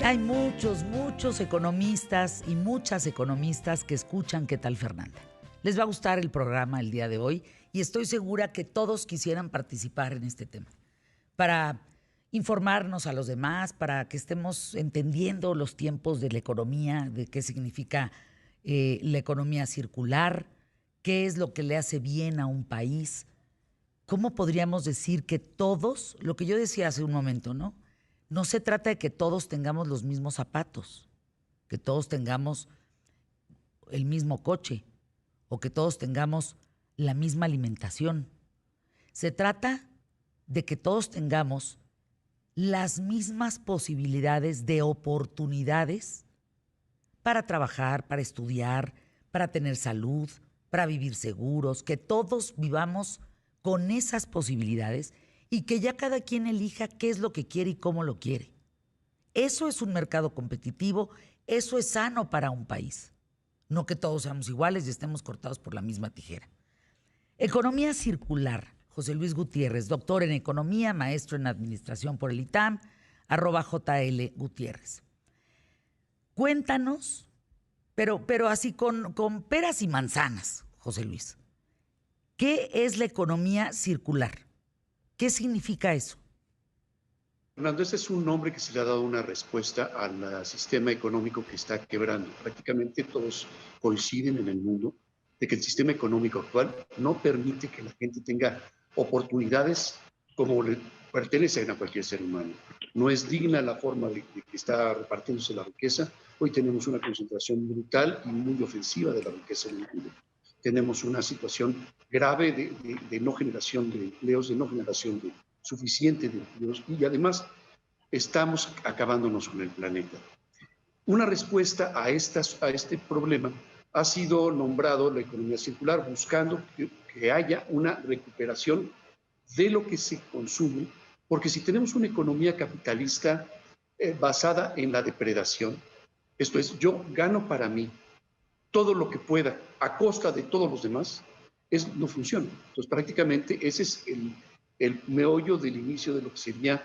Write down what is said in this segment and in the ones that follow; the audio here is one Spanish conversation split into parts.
Hay muchos economistas y muchas economistas que escuchan ¿Qué tal, Fernanda? Les va a gustar el programa el día de hoy y estoy segura que todos quisieran participar en este tema para informarnos a los demás, para que estemos entendiendo los tiempos de la economía, de qué significa la economía circular, qué es lo que le hace bien a un país. ¿Cómo podríamos decir que todos, lo que yo decía hace un momento, ¿no? No se trata de que todos tengamos los mismos zapatos, que todos tengamos el mismo coche o que todos tengamos la misma alimentación. Se trata de que todos tengamos las mismas posibilidades de oportunidades para trabajar, para estudiar, para tener salud, para vivir seguros, que todos vivamos con esas posibilidades y que ya cada quien elija qué es lo que quiere y cómo lo quiere. Eso es un mercado competitivo, eso es sano para un país. No que todos seamos iguales y estemos cortados por la misma tijera. Economía circular. José Luis Gutiérrez, doctor en economía, maestro en administración por el ITAM, @JL Gutiérrez. Cuéntanos, pero así con peras y manzanas, José Luis. ¿Qué es la economía circular? ¿Qué significa eso? Fernando, este es un nombre que se le ha dado una respuesta al sistema económico que está quebrando. Prácticamente todos coinciden en el mundo de que el sistema económico actual no permite que la gente tenga oportunidades como le pertenecen a cualquier ser humano. No es digna la forma de que está repartiéndose la riqueza. Hoy tenemos una concentración brutal y muy ofensiva de la riqueza en el mundo. Tenemos una situación grave de no generación de empleos, de no generación de suficiente de empleos y además estamos acabándonos con el planeta. Una respuesta a este problema ha sido nombrado la economía circular, buscando que haya una recuperación de lo que se consume, porque si tenemos una economía capitalista basada en la depredación, esto es, yo gano para mí todo lo que pueda a costa de todos los demás, no funciona. Entonces, prácticamente ese es el meollo del inicio de lo que sería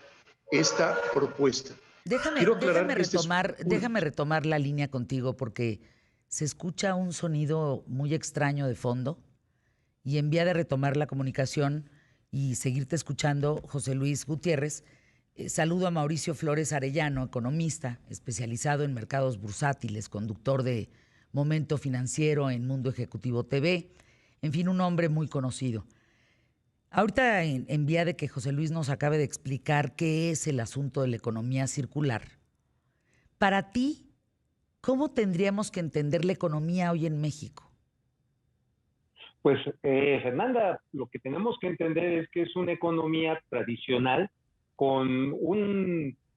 esta propuesta. Quiero aclarar que déjame retomar la línea contigo porque se escucha un sonido muy extraño de fondo y en vía de retomar la comunicación y seguirte escuchando, José Luis Gutiérrez, saludo a Mauricio Flores Arellano, economista especializado en mercados bursátiles, conductor de Momento Financiero en Mundo Ejecutivo TV, en fin, un hombre muy conocido. Ahorita en vía de que José Luis nos acabe de explicar qué es el asunto de la economía circular, para ti, ¿cómo tendríamos que entender la economía hoy en México? Pues, Fernanda, lo que tenemos que entender es que es una economía tradicional con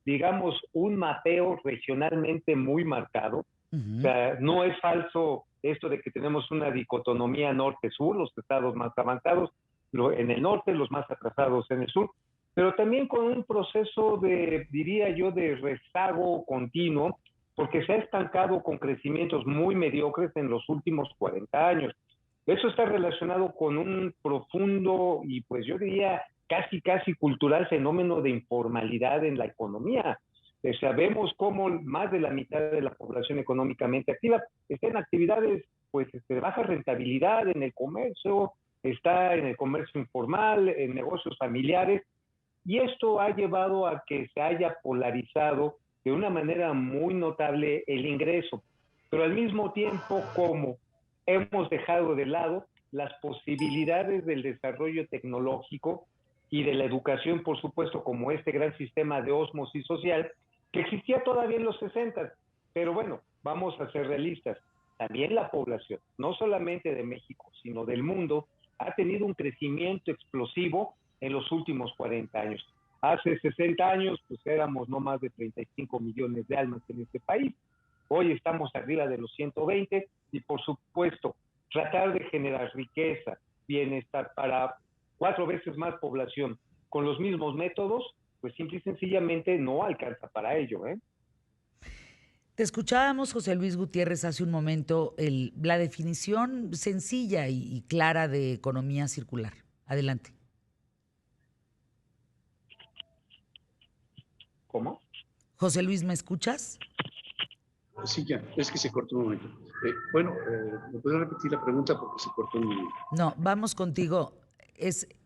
digamos, un mapeo regionalmente muy marcado. O sea, no es falso esto de que tenemos una dicotomía norte-sur, los estados más avanzados en el norte, los más atrasados en el sur, pero también con un proceso diría yo, de rezago continuo, porque se ha estancado con crecimientos muy mediocres en los últimos 40 años. Eso está relacionado con un profundo y pues yo diría casi cultural fenómeno de informalidad en la economía. Sabemos cómo más de la mitad de la población económicamente activa está en actividades pues de baja rentabilidad, en el comercio, está en el comercio informal, en negocios familiares, y esto ha llevado a que se haya polarizado de una manera muy notable el ingreso, pero al mismo tiempo como hemos dejado de lado las posibilidades del desarrollo tecnológico y de la educación, por supuesto, como este gran sistema de ósmosis social que existía todavía en los 60. Pero bueno, vamos a ser realistas. También la población, no solamente de México, sino del mundo, ha tenido un crecimiento explosivo en los últimos 40 años. Hace 60 años, pues éramos no más de 35 millones de almas en este país. Hoy estamos arriba de los 120 y, por supuesto, tratar de generar riqueza, bienestar para 4 veces más población con los mismos métodos, pues simple y sencillamente no alcanza para ello, ¿eh? Te escuchábamos, José Luis Gutiérrez, hace un momento la definición sencilla y clara de economía circular. Adelante. ¿Cómo? José Luis, ¿me escuchas? Sí, ya, es que se cortó un momento. ¿Me puede repetir la pregunta porque se cortó un momento? No, vamos contigo.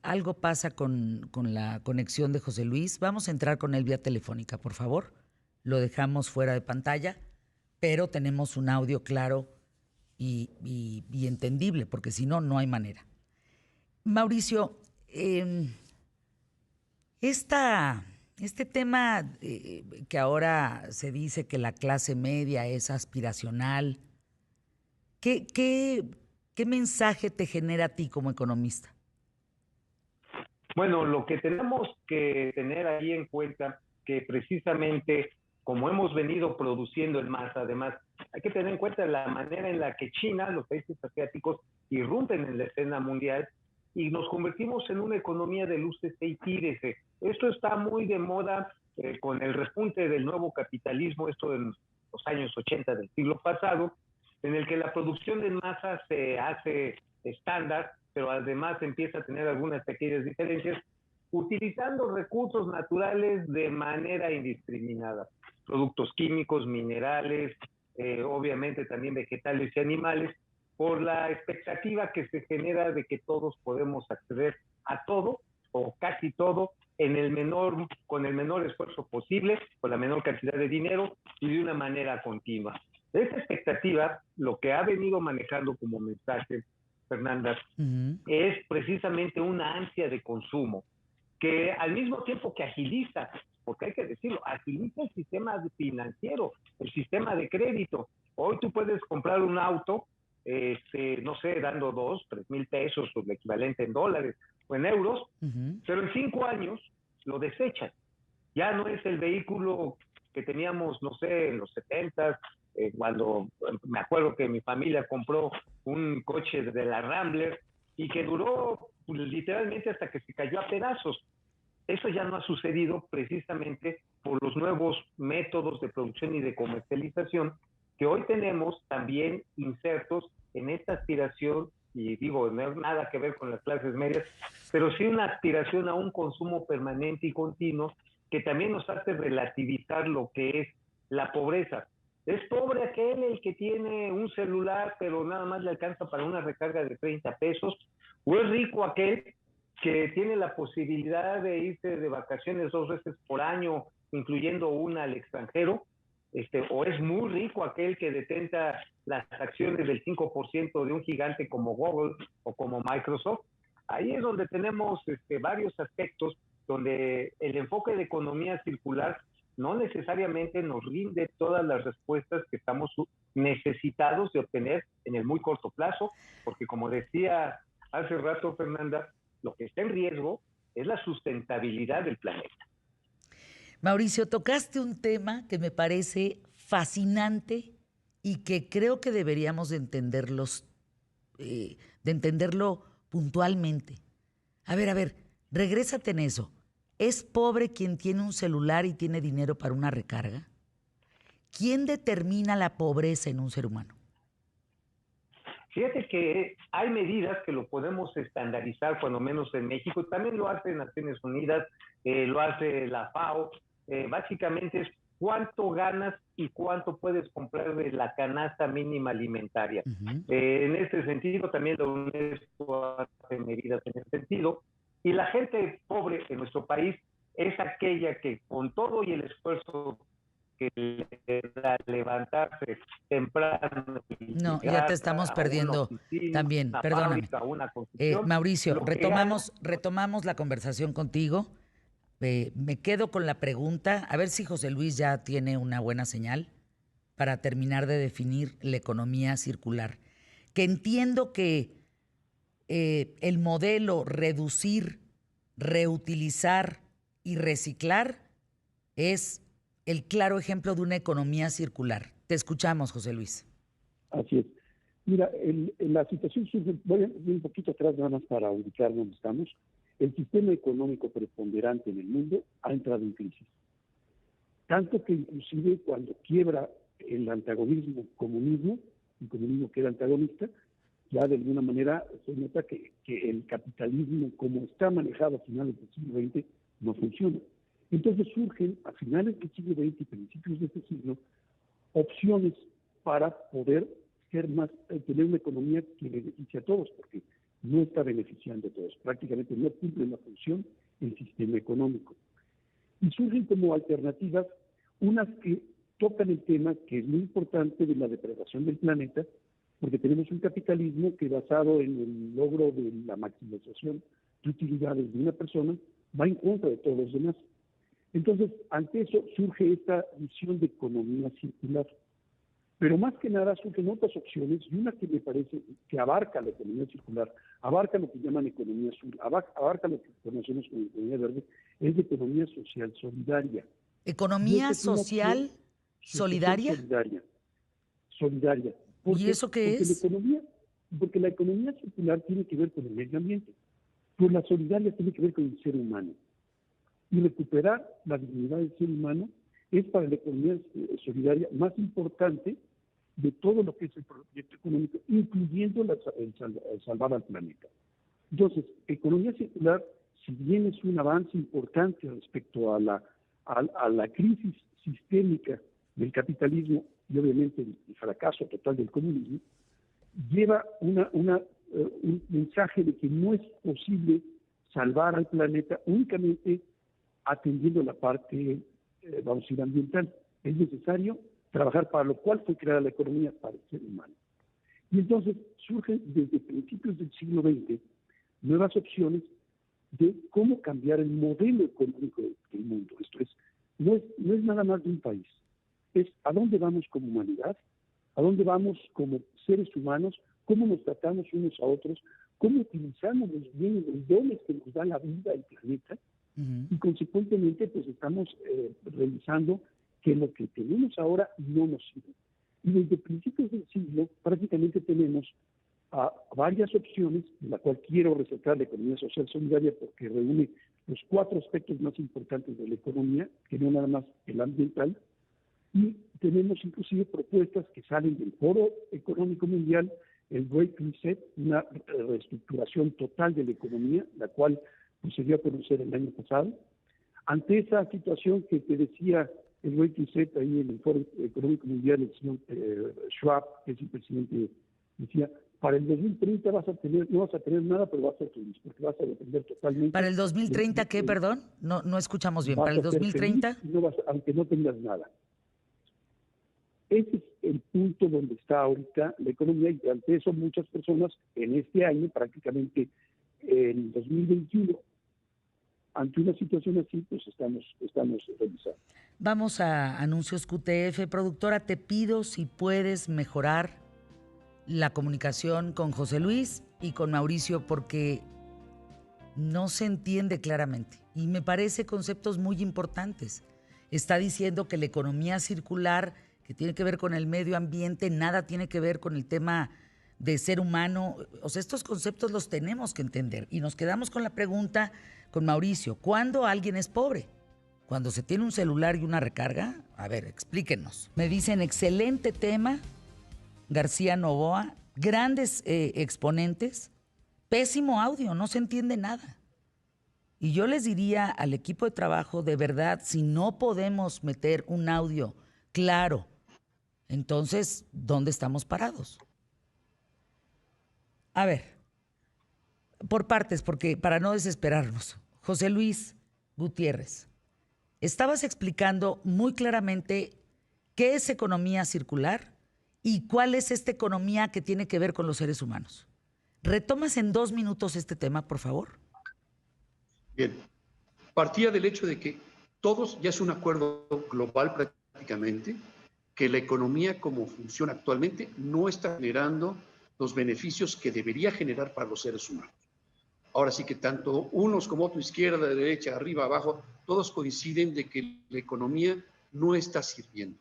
Algo pasa con la conexión de José Luis. Vamos a entrar con él vía telefónica, por favor. Lo dejamos fuera de pantalla, pero tenemos un audio claro y entendible, porque si no, no hay manera. Mauricio, este tema que ahora se dice que la clase media es aspiracional, ¿qué mensaje te genera a ti como economista? Bueno, lo que tenemos que tener ahí en cuenta, que precisamente como hemos venido produciendo en masa, además, hay que tener en cuenta la manera en la que China, los países asiáticos, irrumpen en la escena mundial y nos convertimos en una economía de lúcese y tírese. Esto está muy de moda con el repunte del nuevo capitalismo, esto en los años 80 del siglo pasado, en el que la producción en masa se hace estándar, pero además empieza a tener algunas pequeñas diferencias, utilizando recursos naturales de manera indiscriminada. Productos químicos, minerales, obviamente también vegetales y animales, por la expectativa que se genera de que todos podemos acceder a todo o casi todo con el menor esfuerzo posible, con la menor cantidad de dinero y de una manera continua. Esta expectativa, lo que ha venido manejando como mensaje, Fernanda, es precisamente una ansia de consumo que al mismo tiempo que agiliza, porque hay que decirlo, agiliza el sistema financiero, el sistema de crédito. Hoy tú puedes comprar un auto, no sé, dando 2,000, 3,000 pesos, o el equivalente en dólares o en euros, pero en 5 años lo desechan. Ya no es el vehículo que teníamos, no sé, en los 70, cuando me acuerdo que mi familia compró un coche de la Rambler y que duró literalmente hasta que se cayó a pedazos. Eso ya no ha sucedido precisamente por los nuevos métodos de producción y de comercialización que hoy tenemos también insertos en esta aspiración, y digo, no es nada que ver con las clases medias, pero sí una aspiración a un consumo permanente y continuo que también nos hace relativizar lo que es la pobreza. Es pobre aquel el que tiene un celular, pero nada más le alcanza para una recarga de 30 pesos, o es rico aquel que tiene la posibilidad de irse de vacaciones 2 veces por año, incluyendo una al extranjero, o es muy rico aquel que detenta las acciones del 5% de un gigante como Google o como Microsoft. Ahí es donde tenemos varios aspectos donde el enfoque de economía circular no necesariamente nos rinde todas las respuestas que estamos necesitados de obtener en el muy corto plazo, porque como decía hace rato Fernanda, lo que está en riesgo es la sustentabilidad del planeta. Mauricio, tocaste un tema que me parece fascinante y que creo que deberíamos de entenderlo puntualmente. A ver, regrésate en eso. ¿Es pobre quien tiene un celular y tiene dinero para una recarga? ¿Quién determina la pobreza en un ser humano? Fíjate que hay medidas que lo podemos estandarizar, cuando menos en México, también lo hace Naciones Unidas, lo hace la FAO, básicamente es cuánto ganas y cuánto puedes comprar de la canasta mínima alimentaria. En este sentido, también la UNESCO hace medidas en ese sentido, y la gente pobre en nuestro país es aquella que con todo y el esfuerzo que le da levantarse temprano y No, ya te llegar estamos a una perdiendo oficina, también, una perdóname. fábrica, una construcción, Mauricio, lo que gana. retomamos la conversación contigo. Me quedo con la pregunta, a ver si José Luis ya tiene una buena señal para terminar de definir la economía circular. Que entiendo que el modelo reducir, reutilizar y reciclar es el claro ejemplo de una economía circular. Te escuchamos, José Luis. Así es. Mira, la situación surge, voy un poquito atrás nada más para ubicar donde estamos. El sistema económico preponderante en el mundo ha entrado en crisis. Tanto que inclusive cuando quiebra el antagonismo comunismo, el comunismo que era antagonista, ya de alguna manera se nota que el capitalismo como está manejado a finales del siglo XX no funciona. Entonces surgen a finales del siglo XX y principios de este siglo opciones para poder tener una economía que beneficie a todos, porque no está beneficiando a todos, prácticamente no cumple la función el sistema económico. Y surgen como alternativas unas que tocan el tema que es muy importante de la depredación del planeta, porque tenemos un capitalismo que basado en el logro de la maximización de utilidades de una persona va en contra de todos los demás. Entonces, ante eso surge esta visión de economía circular. Pero más que nada surgen otras opciones, y una que me parece que abarca la economía circular, abarca lo que llaman economía azul, abarca lo que conocemos como economía verde, es de economía social solidaria. ¿Economía social solidaria? Solidaria. ¿Y eso qué es? Porque la economía circular tiene que ver con el medio ambiente, pero la solidaria tiene que ver con el ser humano. Y recuperar la dignidad del ser humano es para la economía solidaria más importante de todo lo que es el proyecto económico, incluyendo el salvar al planeta. Entonces, economía circular, si bien es un avance importante respecto a la crisis sistémica del capitalismo y obviamente el fracaso total del comunismo, lleva un mensaje de que no es posible salvar al planeta únicamente atendiendo la parte, vamos a decir, ambiental. Es necesario trabajar para lo cual fue creada la economía, para el ser humano. Y entonces surgen desde principios del siglo XX nuevas opciones de cómo cambiar el modelo económico del mundo. Esto es, no es nada más de un país, es a dónde vamos como humanidad, a dónde vamos como seres humanos, cómo nos tratamos unos a otros, cómo utilizamos los bienes, los dones que nos da la vida, el planeta, y consecuentemente pues estamos revisando que lo que tenemos ahora no nos sirve. Y desde principios del siglo prácticamente tenemos varias opciones, de la cual quiero resaltar la economía social solidaria porque reúne los 4 aspectos más importantes de la economía, que no nada más el ambiental, y tenemos inclusive propuestas que salen del Foro Económico Mundial, el Great Reset, una reestructuración total de la economía, la cual pues, se dio a conocer el año pasado. Ante esa situación que te decía el Great Reset ahí en el Foro Económico Mundial, el señor Schwab, que es el presidente, decía, para el 2030 no vas a tener nada, pero vas a ser feliz, porque vas a depender totalmente. ¿Para el 2030 qué, perdón? No escuchamos bien. ¿Para el 2030? Aunque no tengas nada. Ese es el punto donde está ahorita la economía, y ante eso muchas personas en este año, prácticamente en 2021, ante una situación así, pues estamos revisando. Vamos a anuncios QTF. Productora, te pido si puedes mejorar la comunicación con José Luis y con Mauricio, porque no se entiende claramente y me parece conceptos muy importantes. Está diciendo que la economía circular, que tiene que ver con el medio ambiente, nada tiene que ver con el tema de ser humano. O sea, estos conceptos los tenemos que entender. Y nos quedamos con la pregunta con Mauricio: ¿cuándo alguien es pobre? ¿Cuando se tiene un celular y una recarga? A ver, explíquenos. Me dicen, excelente tema, García Novoa, grandes exponentes, pésimo audio, no se entiende nada. Y yo les diría al equipo de trabajo, de verdad, si no podemos meter un audio claro, entonces, ¿dónde estamos parados? A ver, por partes, porque para no desesperarnos. José Luis Gutiérrez, estabas explicando muy claramente qué es economía circular y cuál es esta economía que tiene que ver con los seres humanos. ¿Retomas en 2 minutos este tema, por favor? Bien, partía del hecho de que todos, ya es un acuerdo global prácticamente, que la economía como funciona actualmente no está generando los beneficios que debería generar para los seres humanos. Ahora sí que tanto unos como otros, izquierda, derecha, arriba, abajo, todos coinciden de que la economía no está sirviendo.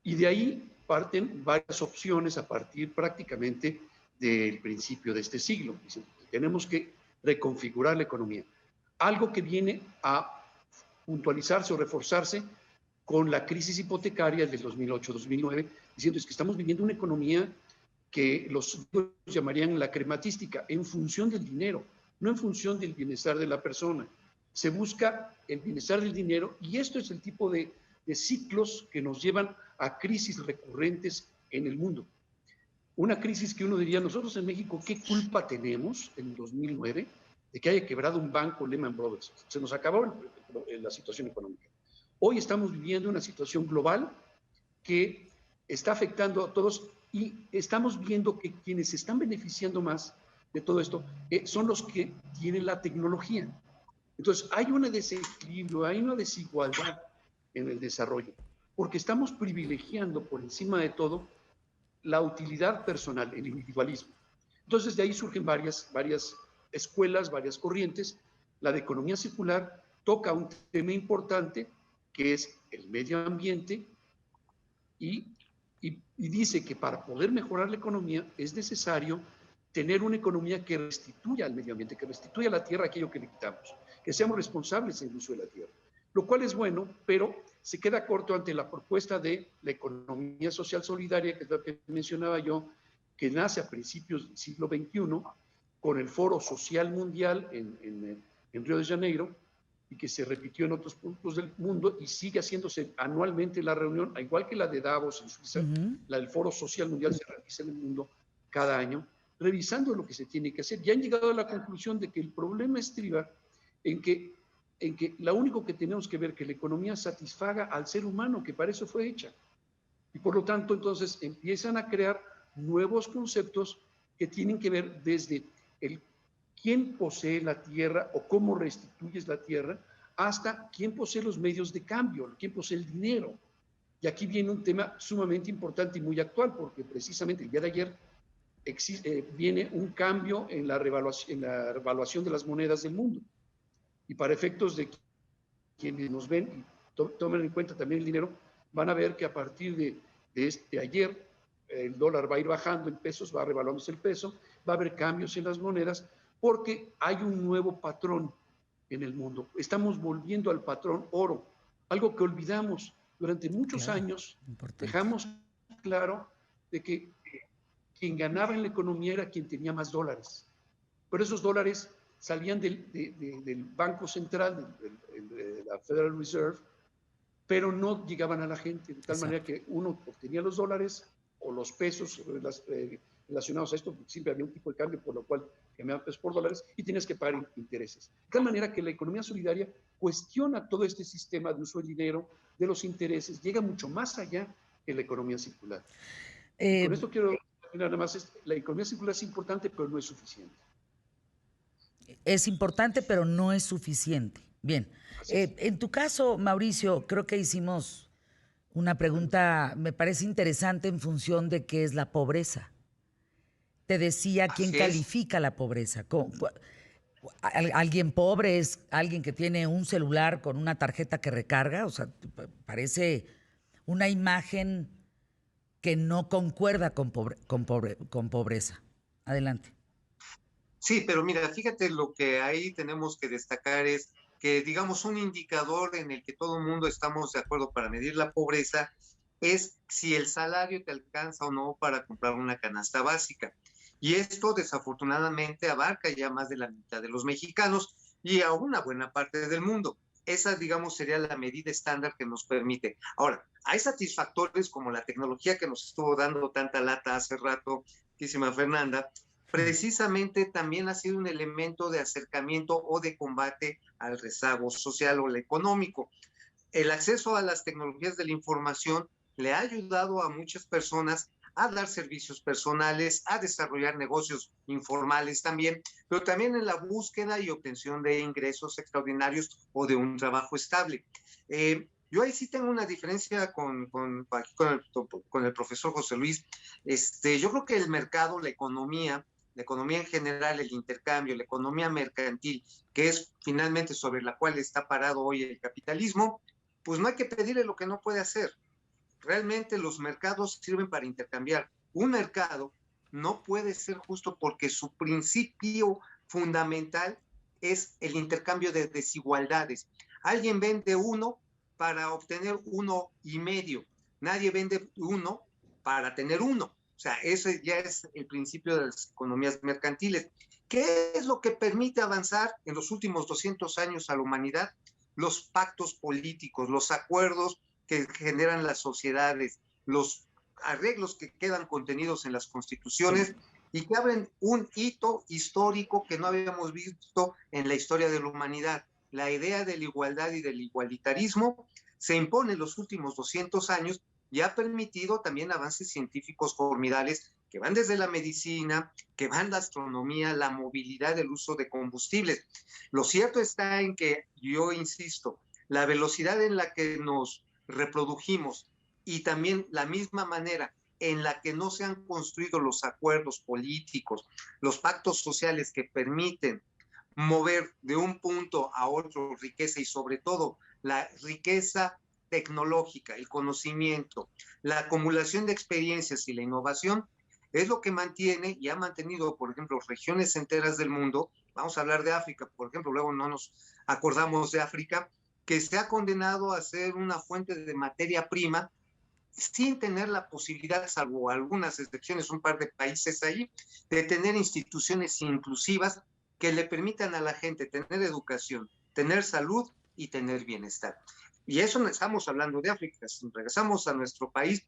Y de ahí parten varias opciones a partir prácticamente del principio de este siglo. Dicen, tenemos que reconfigurar la economía. Algo que viene a puntualizarse o reforzarse con la crisis hipotecaria del 2008-2009, diciendo es que estamos viviendo una economía que los llamarían la crematística, en función del dinero, no en función del bienestar de la persona. se busca el bienestar del dinero, y esto es el tipo de ciclos que nos llevan a crisis recurrentes en el mundo. Una crisis que uno diría, nosotros en México, ¿qué culpa tenemos en 2009 de que haya quebrado un banco, Lehman Brothers? Se nos acabó la situación económica. Hoy estamos viviendo una situación global que está afectando a todos, y estamos viendo que quienes se están beneficiando más de todo esto son los que tienen la tecnología. Entonces, hay un desequilibrio, hay una desigualdad en el desarrollo, porque estamos privilegiando por encima de todo la utilidad personal, el individualismo. Entonces, de ahí surgen varias escuelas, varias corrientes. La de economía circular toca un tema importante, que es el medio ambiente, y dice que para poder mejorar la economía es necesario tener una economía que restituya al medio ambiente, que restituya a la tierra aquello que le quitamos, que seamos responsables en el uso de la tierra, lo cual es bueno, pero se queda corto ante la propuesta de la economía social solidaria, que es lo que mencionaba yo, que nace a principios del siglo XXI con el Foro Social Mundial en Río de Janeiro, y que se repitió en otros puntos del mundo y sigue haciéndose anualmente la reunión, igual que la de Davos en Suiza. La del Foro Social Mundial se realiza en el mundo cada año, revisando lo que se tiene que hacer. Ya han llegado a la conclusión de que el problema estriba en que lo único que tenemos que ver, que la economía satisfaga al ser humano, que para eso fue hecha. Y por lo tanto, entonces, empiezan a crear nuevos conceptos que tienen que ver desde el quién posee la tierra o cómo restituyes la tierra, hasta quién posee los medios de cambio, quién posee el dinero. Y aquí viene un tema sumamente importante y muy actual, porque precisamente el día de ayer viene un cambio en la revaluación de las monedas del mundo. Y para efectos de quienes nos ven y tomen en cuenta también el dinero, van a ver que a partir de ayer el dólar va a ir bajando en pesos, va revaluándose el peso, va a haber cambios en las monedas, porque hay un nuevo patrón en el mundo. Estamos volviendo al patrón oro, algo que olvidamos durante muchos años. Importante. Dejamos claro de que quien ganaba en la economía era quien tenía más dólares, pero esos dólares salían del Banco Central, de la Federal Reserve, pero no llegaban a la gente, de tal manera que uno obtenía los dólares o los pesos relacionados a esto, siempre había un tipo de cambio por lo cual cambiaban pesos por dólares y tienes que pagar intereses. De tal manera que la economía solidaria cuestiona todo este sistema de uso del dinero, de los intereses, llega mucho más allá que la economía circular. Con esto quiero terminar nada más, la economía circular es importante, pero no es suficiente. Es importante, pero no es suficiente. Bien, en tu caso, Mauricio, creo que hicimos una pregunta, me parece interesante en función de qué es la pobreza. Te decía quién califica la pobreza. ¿Alguien pobre es alguien que tiene un celular con una tarjeta que recarga? O sea, parece una imagen que no concuerda con pobreza. Adelante. Sí, pero mira, fíjate, lo que ahí tenemos que destacar es que, digamos, un indicador en el que todo el mundo estamos de acuerdo para medir la pobreza es si el salario te alcanza o no para comprar una canasta básica. Y esto desafortunadamente abarca ya más de la mitad de los mexicanos y a una buena parte del mundo. Esa, digamos, sería la medida estándar que nos permite. Ahora, hay satisfactores como la tecnología que nos estuvo dando tanta lata hace rato, queridísima Fernanda, precisamente también ha sido un elemento de acercamiento o de combate al rezago social o el económico. El acceso a las tecnologías de la información le ha ayudado a muchas personas a dar servicios personales, a desarrollar negocios informales también, pero también en la búsqueda y obtención de ingresos extraordinarios o de un trabajo estable. Yo ahí sí tengo una diferencia con el profesor José Luis. Yo creo que el mercado, la economía en general, el intercambio, la economía mercantil, que es finalmente sobre la cual está parado hoy el capitalismo, pues no hay que pedirle lo que no puede hacer. Realmente los mercados sirven para intercambiar. Un mercado no puede ser justo porque su principio fundamental es el intercambio de desigualdades. Alguien vende 1 para obtener 1,5. Nadie vende 1 para tener 1. O sea, ese ya es el principio de las economías mercantiles. ¿Qué es lo que permite avanzar en los últimos 200 años a la humanidad? Los pactos políticos, los acuerdos que generan las sociedades, los arreglos que quedan contenidos en las constituciones y que abren un hito histórico que no habíamos visto en la historia de la humanidad. La idea de la igualdad y del igualitarismo se impone en los últimos 200 años y ha permitido también avances científicos formidales que van desde la medicina, que van la astronomía, la movilidad, el uso de combustibles. Lo cierto está en que, yo insisto, la velocidad en la que nos reprodujimos y también la misma manera en la que no se han construido los acuerdos políticos, los pactos sociales que permiten mover de un punto a otro riqueza y sobre todo la riqueza tecnológica, el conocimiento, la acumulación de experiencias y la innovación, es lo que mantiene y ha mantenido, por ejemplo, regiones enteras del mundo. Vamos a hablar de África, por ejemplo, luego no nos acordamos de África, que se ha condenado a ser una fuente de materia prima sin tener la posibilidad, salvo algunas excepciones, un par de países ahí, de tener instituciones inclusivas que le permitan a la gente tener educación, tener salud y tener bienestar. Y eso no estamos hablando de África. Si regresamos a nuestro país,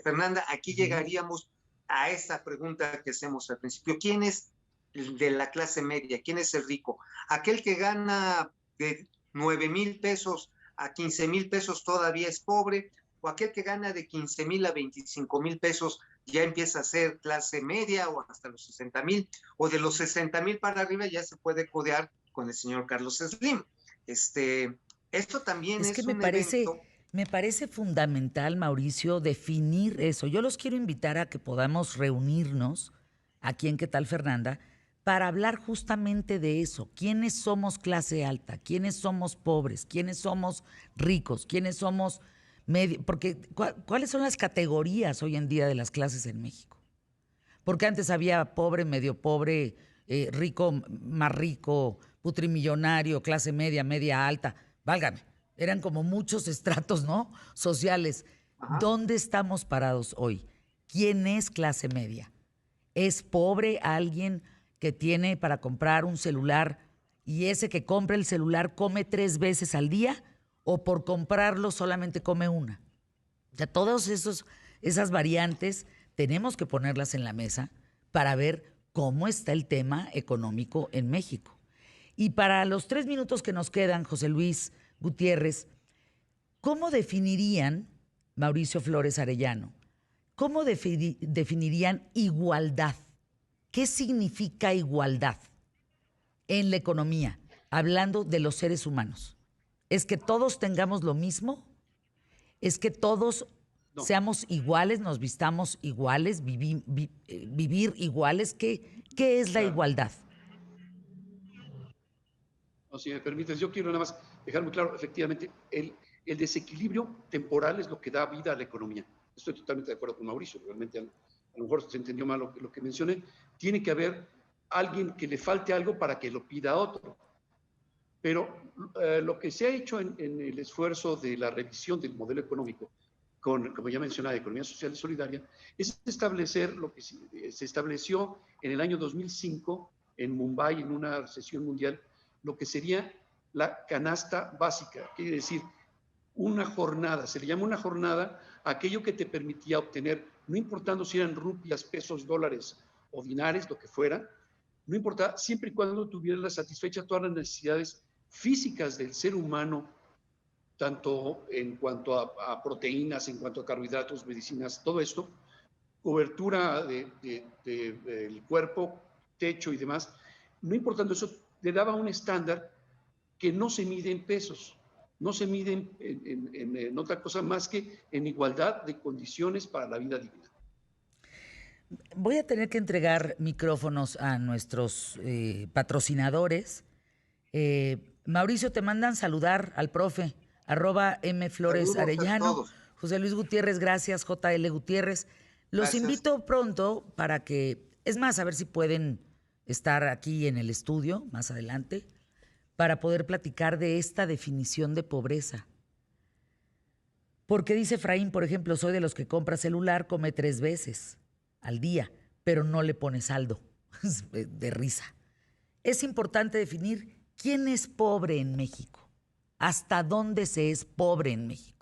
Fernanda, aquí llegaríamos a esa pregunta que hacemos al principio. ¿Quién es de la clase media? ¿Quién es el rico? Aquel que gana de 9,000 pesos a 15,000 pesos todavía es pobre, o aquel que gana de 15,000 a 25,000 pesos ya empieza a ser clase media o hasta los 60,000, o de los 60,000 para arriba ya se puede codear con el señor Carlos Slim. Esto también es que un evento. Me parece fundamental, Mauricio, definir eso. Yo los quiero invitar a que podamos reunirnos aquí en ¿Qué tal, Fernanda?, para hablar justamente de eso. ¿Quiénes somos clase alta? ¿Quiénes somos pobres? ¿Quiénes somos ricos? ¿Quiénes somos medio? Porque ¿cuáles son las categorías hoy en día de las clases en México? Porque antes había pobre, medio pobre, rico, más rico, putrimillonario, clase media, media alta. Válgame, eran como muchos estratos, ¿no?, sociales. Ajá. ¿Dónde estamos parados hoy? ¿Quién es clase media? ¿Es pobre alguien que tiene para comprar un celular y ese que compra el celular come 3 veces al día, o por comprarlo solamente come una? O sea, todas esas variantes tenemos que ponerlas en la mesa para ver cómo está el tema económico en México. Y para los 3 minutos que nos quedan, José Luis Gutiérrez, ¿cómo definirían, Mauricio Flores Arellano, cómo definirían igualdad? ¿Qué significa igualdad en la economía, hablando de los seres humanos? ¿Es que todos tengamos lo mismo? ¿Es que todos seamos iguales, nos vistamos iguales, vivir iguales? ¿Qué es la igualdad? No, si me permites, yo quiero nada más dejar muy claro, efectivamente, el desequilibrio temporal es lo que da vida a la economía. Estoy totalmente de acuerdo con Mauricio, realmente a lo mejor se entendió mal lo que mencioné. Tiene que haber alguien que le falte algo para que lo pida a otro. Pero lo que se ha hecho en el esfuerzo de la revisión del modelo económico, como ya mencionaba, economía social y solidaria, es establecer lo que se estableció en el año 2005 en Mumbai, en una sesión mundial, lo que sería la canasta básica, quiere decir una jornada, se le llama una jornada aquello que te permitía obtener, no importando si eran rupias, pesos, dólares o dinares, lo que fuera, no importa, siempre y cuando tuvieras satisfechas todas las necesidades físicas del ser humano, tanto en cuanto a proteínas, en cuanto a carbohidratos, medicinas, todo esto, cobertura del cuerpo, techo y demás, no importando eso, le daba un estándar que no se mide en pesos, no se mide en otra cosa más que en igualdad de condiciones para la vida digna. Voy a tener que entregar micrófonos a nuestros patrocinadores. Mauricio, te mandan saludar al profe, @mfloresarellano. José Luis Gutiérrez, gracias, JL Gutiérrez. Los invito pronto para que, es más, a ver si pueden estar aquí en el estudio más adelante para poder platicar de esta definición de pobreza. Porque dice Efraín, por ejemplo, soy de los que compra celular, come 3 veces. al día, pero no le pone saldo. De risa. Es importante definir quién es pobre en México, hasta dónde se es pobre en México.